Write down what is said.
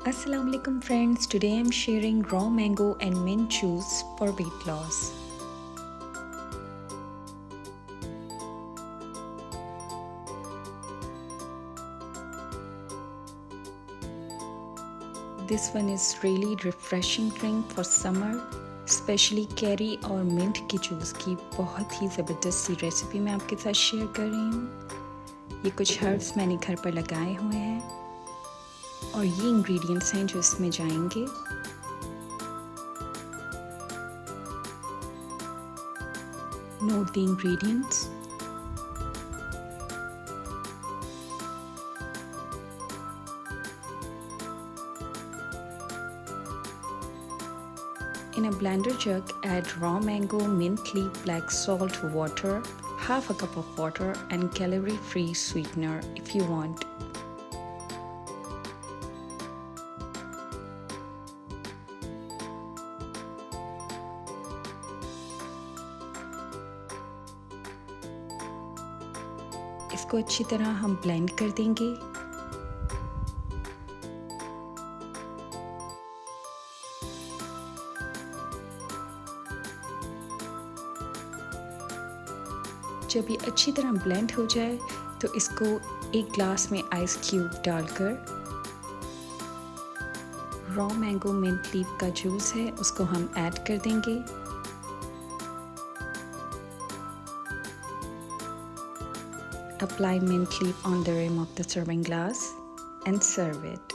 Assalamu alaikum friends, today I'm sharing raw mango and mint juice for weight loss. This one is really refreshing drink for summer, specially carry और mint की juice की बहुत ही ज़बरदस्त सी recipe मैं आपके साथ share कर रही हूँ। ये कुछ हर्ब्स मैंने घर पर लगाए हुए हैं और ये इंग्रेडिएंट्स हैं जो इसमें जाएंगे। Note the ingredients. In a blender jug, add raw mango, mint leaf, black salt, water, half a cup of water and calorie-free sweetener if you want. इसको अच्छी तरह हम ब्लेंड कर देंगे। जब ये अच्छी तरह ब्लेंड हो जाए तो इसको एक ग्लास में आइस क्यूब डालकर रॉ मैंगो मिंट लीफ का जूस है उसको हम ऐड कर देंगे। Apply mint leaf on the rim of the serving glass and serve it.